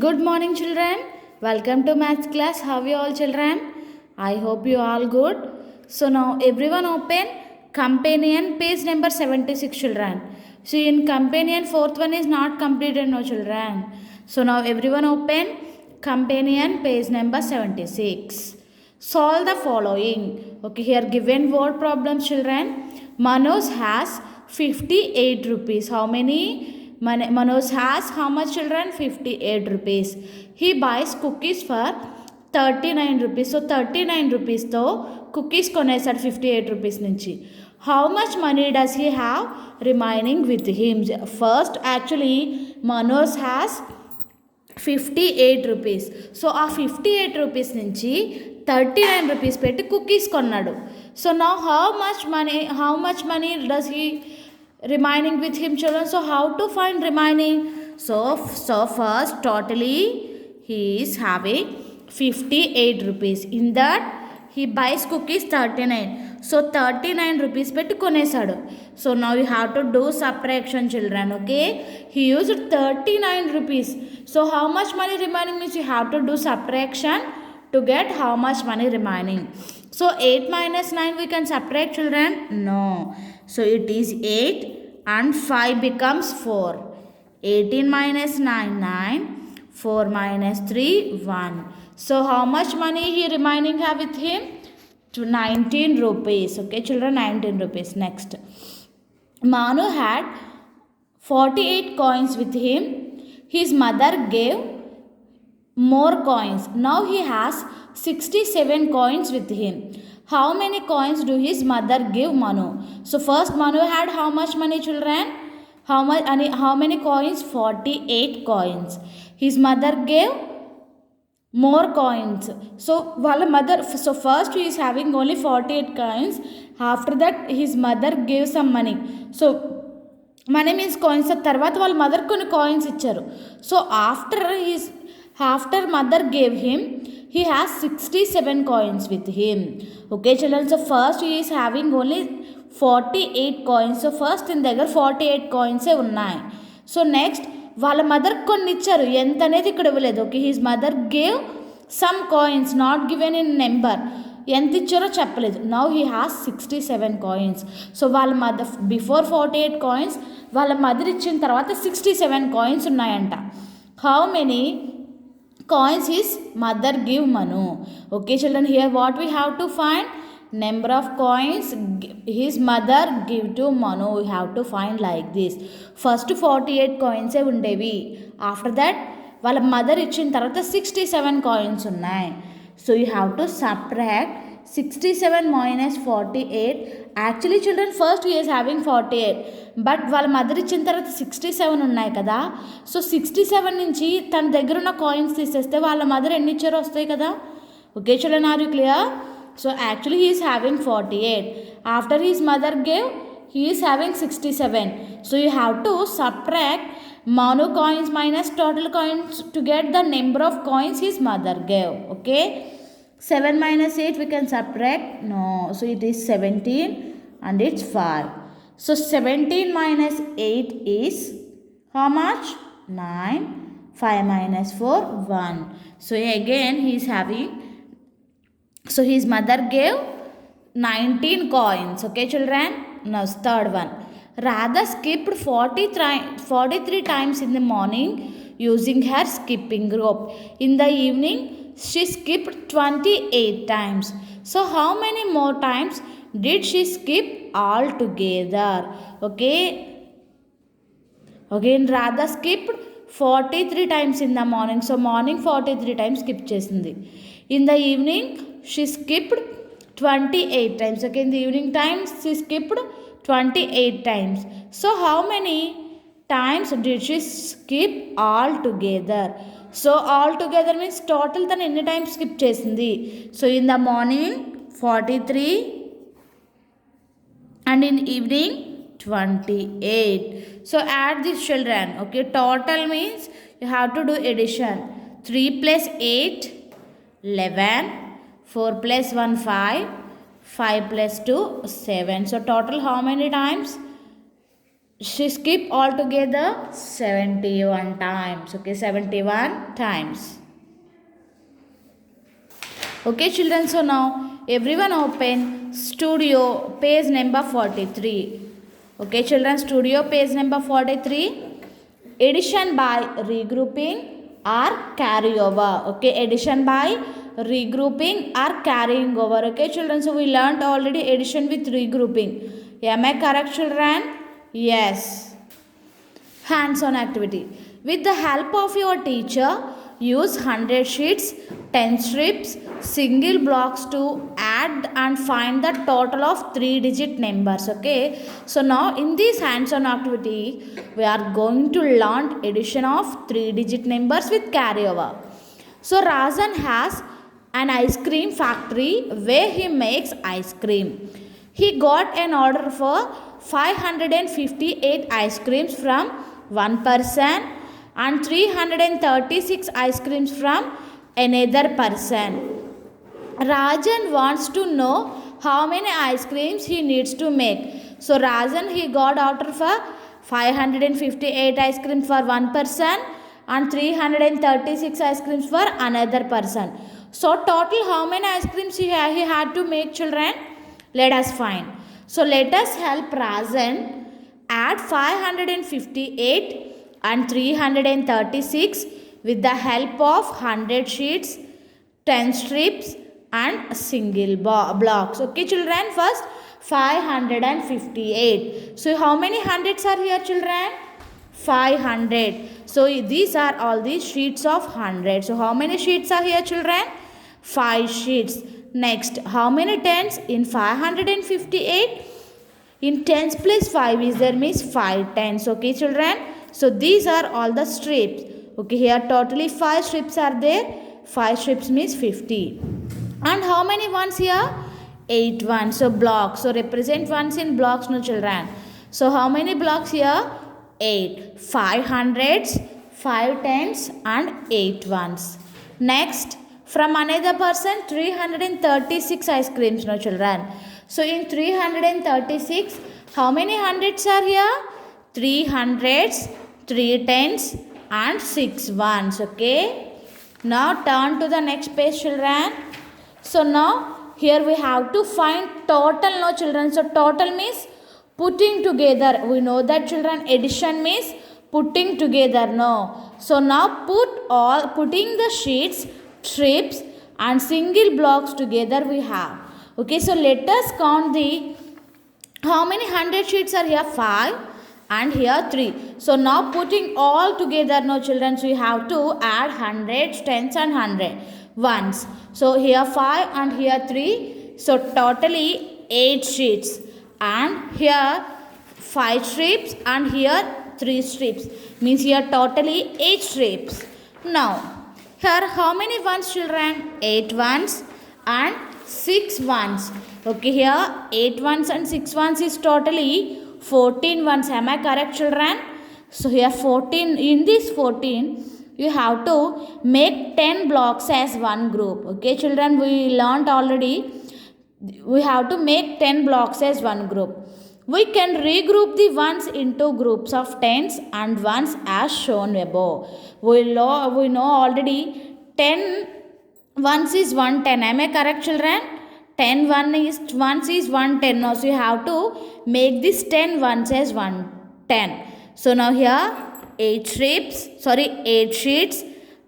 Good morning, children. Welcome to maths class. How are you all, children? I hope you all good. So now everyone open companion page number 76, children. So in companion fourth one is not completed, no, children. So now everyone open companion page number 76. Solve the following. Okay, here given word problems, children. Manoj has 58 rupees. How many? Manoj has how much, children? 58 rupees. He buys cookies for 39 rupees. So 39 rupees తో cookies కొనేసాడు 58 rupees నుంచి. How much money does he have remaining with him? First, actually, Manoj has 58 rupees. So ఆ 58 rupees నుంచి 39 rupees పెట్టి cookies కొన్నాడు. So నా how much money does he remaining with him, children? So how to find remaining? So first, totally he is having 58 rupees. In that he buys cookies 39. So 39 rupees పెట్టి కొనేసాడు. So now you have to do subtraction, children. Okay, he used 39 rupees. So how much money remaining means you have to do subtraction to get how much money remaining. So 8 minus 9 we can subtract, children? No. So it is 8 and 5 becomes 4. 18 minus 9, 9. 4 minus 3, 1. So how much money he remaining have with him? To 19 rupees. Okay, children, 19 rupees. Next. Manu had 48 coins with him. His mother gave more coins. Now he has 67 coins with him. How many coins do his mother give Manu? So first Manu had how much money, children? How many coins? 48 coins. His mother gave more coins. So first he is having only 48 coins. After that his mother gave some money. So money means coins. తర్వాత వాళ్ళ mother కొన్ని coins ఇచ్చారు. So after mother gave him, he has 67 coins with him. Okay, children, so first he is having only 48 coins. So first in దగ్గర 48 coins ఉన్నాయి. So next వాళ్ళ mother కొన్ని ఇచ్చారు, ఎంత అనేది ఇక్కడ ఇవ్వలేదు. Okay, his mother gave some coins, not given in number, ఎంత ఇచ్చారో చెప్పలేదు. Now he has 67 coins. So వాళ్ళ మదర్ బిఫోర్ 48 కాయిన్స్, వాళ్ళ మదర్ ఇచ్చిన తర్వాత 67 కాయిన్స్ ఉన్నాయంట. How many coins his mother give Manu? Okay, children, here what we have to find? Number of coins his mother give to Manu. We have to find like this. First 48 coins ఉండేవి. After that వాళ్ళ mother ఇచ్చిన తర్వాత 67 coins ఉన్నాయి. So you have to subtract 67 minus 48. Actually children first he is having 48, but వాళ్ళ mother ఇచ్చిన తర్వాత 67 ఉన్నాయి కదా. సో 67 నుంచి తన దగ్గర ఉన్న కాయిన్స్ తీసేస్తే వాళ్ళ మదర్ ఎన్ని ఇచ్చారో వస్తాయి కదా. Okay children, are you clear? So actually he is having 48. After his mother gave, he is having 67. So you have to subtract Manu coins minus total coins to get the number of coins his mother gave. Okay, 7 minus 8 we can subtract. No, so it is 17 and it's 5. So 17 minus 8 is how much? 9. 5 minus 4, 1. So again he is having, so his mother gave 19 coins. Okay children. Now third one. Radha skipped 43 times in the morning using her skipping rope. In the evening she skipped 28 times. So how many more times did she skip all together? Okay, again Radha skipped 43 times in the morning. So morning 43 times skip chesindi. In the evening she skipped 28 times. Okay, in the evening times she skipped 28 times. So how many times did she skip all together? So all together means total than any times skip chesindi. So in the morning 43 and in evening 28. So add these children. Okay, total means you have to do addition. 3 plus 8 11. 4 plus 1 5. 5 plus 2 7. So total how many times she skip altogether 71 times. Okay, 71 times. Okay children, so now everyone open studio page number 43. Okay children, studio page number 43. Addition by regrouping or carryover. Okay, addition by regrouping or carrying over. Okay children, so we learned already addition with regrouping. Am I correct children? Yes. Hands-on activity. With the help of your teacher, use 100 sheets, 10 strips, single blocks to add and find the total of 3-digit numbers. Okay, so now in this hands-on activity, we are going to learn addition of 3-digit numbers with carryover. So Rajan has an ice cream factory where he makes ice cream. He got an order for 558 ice creams from one person and 336 ice creams from another person. Rajan wants to know how many ice creams he needs to make. So Rajan, he got order for 558 ice creams for one person and 336 ice creams for another person. So total how many ice creams he had to make children? Let us find. So let us help Rajan add 558 and 336 with the help of 100 sheets, 10 strips and single blocks. Okay children, first 558. So how many hundreds are here children? 500. So these are all these sheets of 100. So how many sheets are here children? 5 sheets. Next, how many tens in 558? In tens place 5 is there, means 5 tens. Okay children, so these are all the strips. Okay, here totally 5 strips are there. 5 strips means 50. And how many ones here? 8 ones. So blocks, so represent ones in blocks, no children. So how many blocks here? 8. 5 hundreds, 5 tens and 8 ones. Next, from another person 336 ice creams, no children. So in 336, how many hundreds are here? 3 hundreds, 3 tens and 6 ones. Okay. Now turn to the next page children. So now here we have to find total, no children. So total means putting together. We know that children, addition means putting together, no. So now putting the sheets, strips and single blocks together we have. Okay, so let us count the how many 100 sheets are here? 5 and here 3. So now putting all together, no children, so we have to add hundreds, tens and 100 ones. So here 5 and here 3. So totally 8 sheets and here 5 strips and here 3 strips. Means here totally 8 strips. Now here how many ones children? 8 ones and 6 ones. Okay, here 8 ones and 6 ones is totally 14 ones. Am I correct children? So here 14, in this 14 you have to make 10 blocks as one group. Okay children, we learnt already. We have to make 10 blocks as one group. We can regroup the ones into groups of tens and ones as shown above. We know already 10 ones is 110. Am I correct children? 10 ones is 110. Now so you have to make this 10 ones as 110. So now here 8 sheets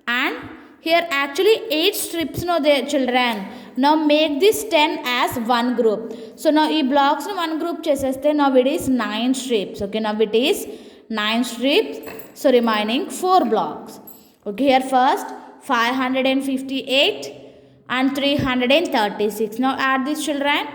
and here actually 8 strips no there children. Now make this 10 as one group. So now ee blocks no one group cheseste. Now it is 9 strips. Okay, now it is 9 strips. So remaining 4 blocks. Okay, here first 558 and 336. Now add these children.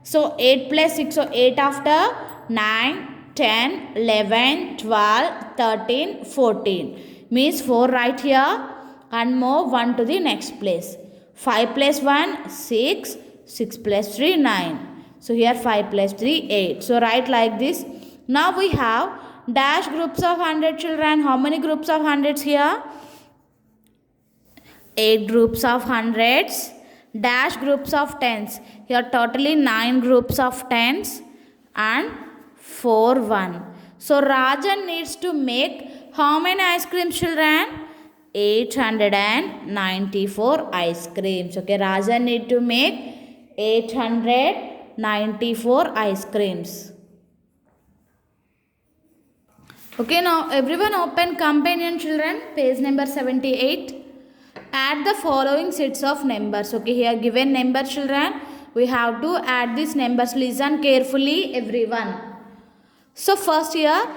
So 8 plus 6, so 8 after 9, 10, 11, 12, 13, 14. Means 4 right here and move 1 to the next place. 5 plus 1, 6, 6 plus 3, 9. So here 5 plus 3, 8. So write like this. Now we have dash groups of 100 children. How many groups of hundreds here? 8 groups of hundreds. Dash groups of tens. Here totally 9 groups of tens and 4 1. So Rajan needs to make how many ice creams, children? 894 ice creams. Okay, Rajan need to make 894 ice creams. Okay, now everyone open companion, children, page number 78. Add the following sets of numbers. Okay, here given number, children. We have to add these numbers. Listen carefully, everyone. So first here,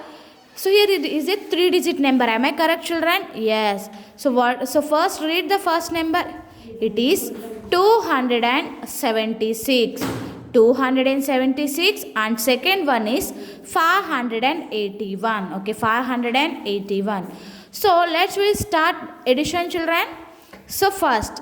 so here it is a 3-digit number. Am I correct, children? Yes. So first read the first number. It is 276. 276, and second one is 581. Okay, 581. So let's we start addition, children. So first,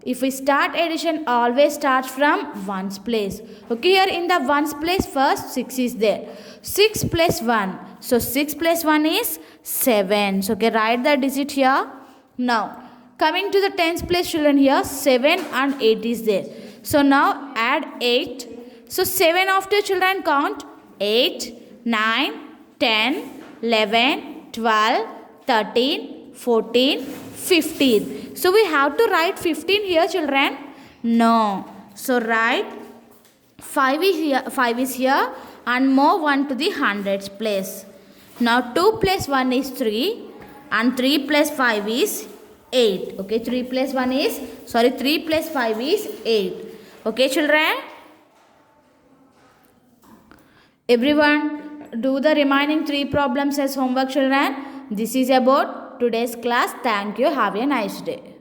if we start addition, always start from ones place. Okay, here in the ones place, first 6 is there. 6 plus 1. So 6 plus 1 is 7. So okay, write the digit here. Now coming to the tens place, children, here 7 and 8 is there. So now add 8. So 7 after, children, count 8, 9, 10, 11, 12, 13, 14, 15. So we have to write 15 here, children? No. So write 5 is here and move 1 to the hundreds place. Now 2 plus 1 is 3 and 3 plus 5 is 8. Okay, 3 plus 5 is 8. Okay, children? Everyone do the remaining 3 problems as homework, children. This is about today's class. Thank you. Have a nice day.